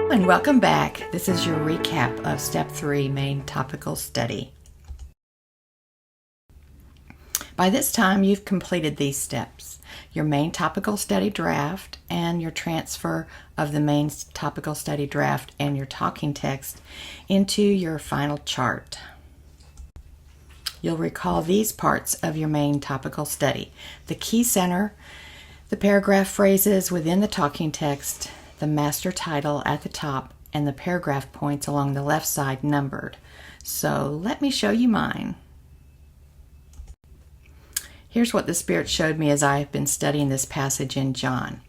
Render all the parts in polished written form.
And welcome back. This is your recap of Step 3, Main Topical Study. By this time, you've completed these steps: your Main Topical Study draft and your transfer of the Main Topical Study draft and your talking text into your final chart. You'll recall these parts of your Main Topical Study: the key center, the paragraph phrases within the talking text, the master title at the top, and the paragraph points along the left side numbered. So let me show you mine. Here's what the Spirit showed me as I have been studying this passage in John.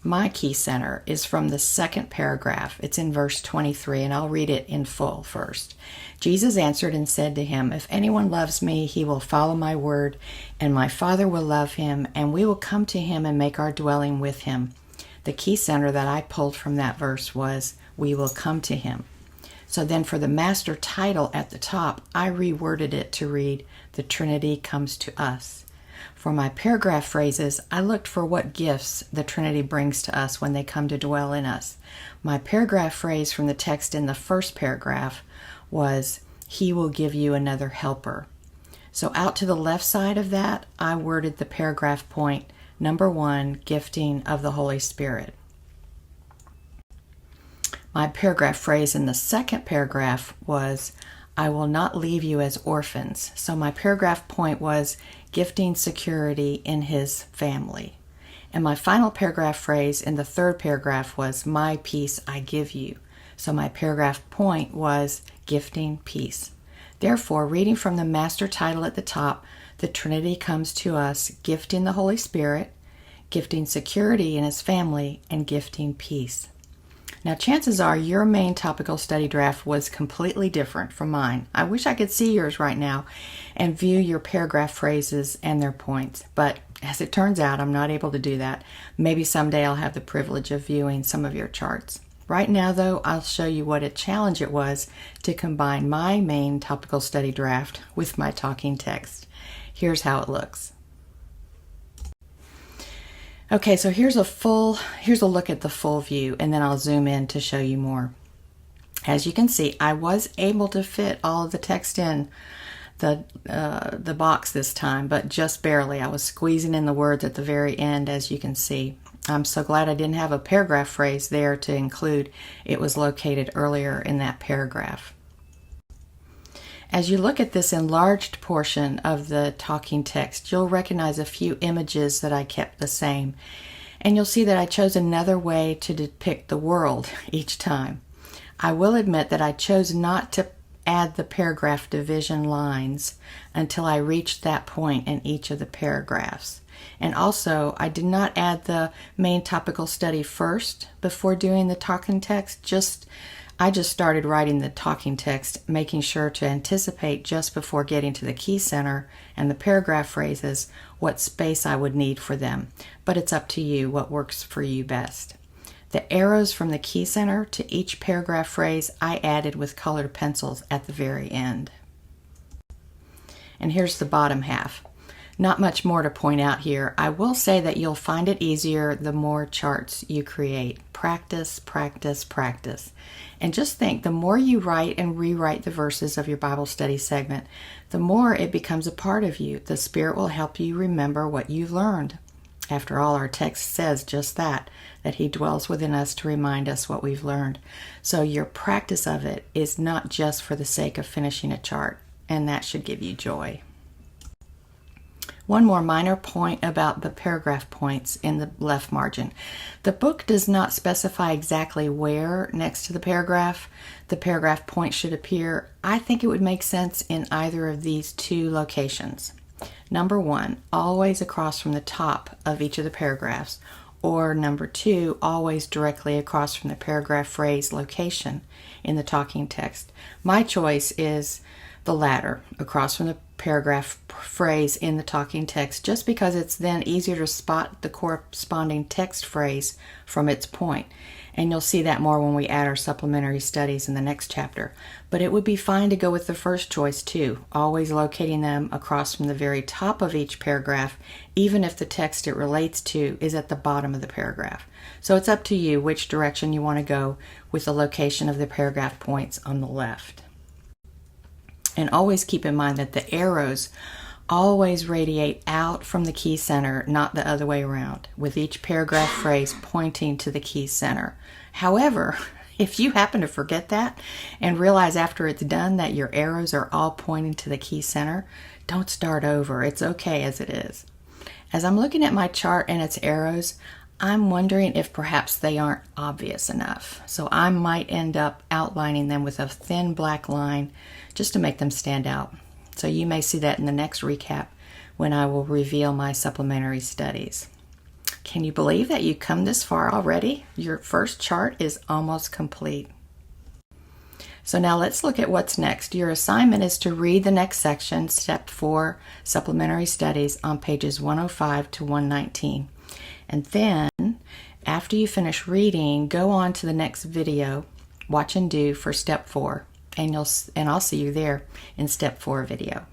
My key center is from the second paragraph. It's in verse 23, and I'll read it in full first. Jesus answered and said to him, "If anyone loves me, he will follow my word, and my Father will love him, and we will come to him and make our dwelling with him." The key center that I pulled from that verse was, "We will come to him." So then for the master title at the top, I reworded it to read, "The Trinity comes to us." For my paragraph phrases, I looked for what gifts the Trinity brings to us when they come to dwell in us. My paragraph phrase from the text in the first paragraph was, "He will give you another helper." So out to the left side of that, I worded the paragraph point, number 1, gifting of the Holy Spirit. My paragraph phrase in the second paragraph was, "I will not leave you as orphans." So my paragraph point was gifting security in his family. And my final paragraph phrase in the third paragraph was, "My peace I give you." So my paragraph point was gifting peace. Therefore, reading from the master title at the top, the Trinity comes to us, gifting the Holy Spirit, gifting security in his family, and gifting peace. Now, chances are your Main Topical Study draft was completely different from mine. I wish I could see yours right now and view your paragraph phrases and their points, but as it turns out, I'm not able to do that. Maybe someday I'll have the privilege of viewing some of your charts. Right now, though, I'll show you what a challenge it was to combine my Main Topical Study draft with my talking text. Here's how it looks. Okay, so here's a look at the full view, and then I'll zoom in to show you more. As you can see, I was able to fit all of the text in the box this time, but just barely. I was squeezing in the words at the very end, as you can see. I'm so glad I didn't have a paragraph phrase there to include. It was located earlier in that paragraph. As you look at this enlarged portion of the talking text, you'll recognize a few images that I kept the same. And you'll see that I chose another way to depict the world each time. I will admit that I chose not to add the paragraph division lines until I reached that point in each of the paragraphs. And also, I did not add the Main Topical Study first before doing the talking text. I just started writing the talking text, making sure to anticipate just before getting to the key center and the paragraph phrases what space I would need for them. But it's up to you what works for you best. The arrows from the key center to each paragraph phrase I added with colored pencils at the very end. And here's the bottom half. Not much more to point out here. I will say that you'll find it easier the more charts you create. Practice, practice, practice. And just think, the more you write and rewrite the verses of your Bible study segment, the more it becomes a part of you. The Spirit will help you remember what you've learned. After all, our text says just that He dwells within us to remind us what we've learned. So your practice of it is not just for the sake of finishing a chart, and that should give you joy. One more minor point about the paragraph points in the left margin. The book does not specify exactly where next to the paragraph point should appear. I think it would make sense in either of these two locations. Number 1, always across from the top of each of the paragraphs, or number 2, always directly across from the paragraph phrase location in the talking text. My choice is the latter, across from the paragraph phrase in the talking text, just because it's then easier to spot the corresponding text phrase from its point. And you'll see that more when we add our supplementary studies in the next chapter. But it would be fine to go with the first choice too, always locating them across from the very top of each paragraph, even if the text it relates to is at the bottom of the paragraph. So it's up to you which direction you want to go with the location of the paragraph points on the left. And always keep in mind that the arrows always radiate out from the key center, not the other way around, with each paragraph phrase pointing to the key center. However, if you happen to forget that and realize after it's done that your arrows are all pointing to the key center, don't start over. It's okay as it is. As I'm looking at my chart and its arrows, I'm wondering if perhaps they aren't obvious enough. So I might end up outlining them with a thin black line just to make them stand out. So you may see that in the next recap when I will reveal my supplementary studies. Can you believe that you come this far already? Your first chart is almost complete. So now let's look at what's next. Your assignment is to read the next section, Step 4, Supplementary Studies, on pages 105 to 119. And then, after you finish reading, go on to the next video, Watch and Do, for Step 4. And I'll see you there in Step 4 video.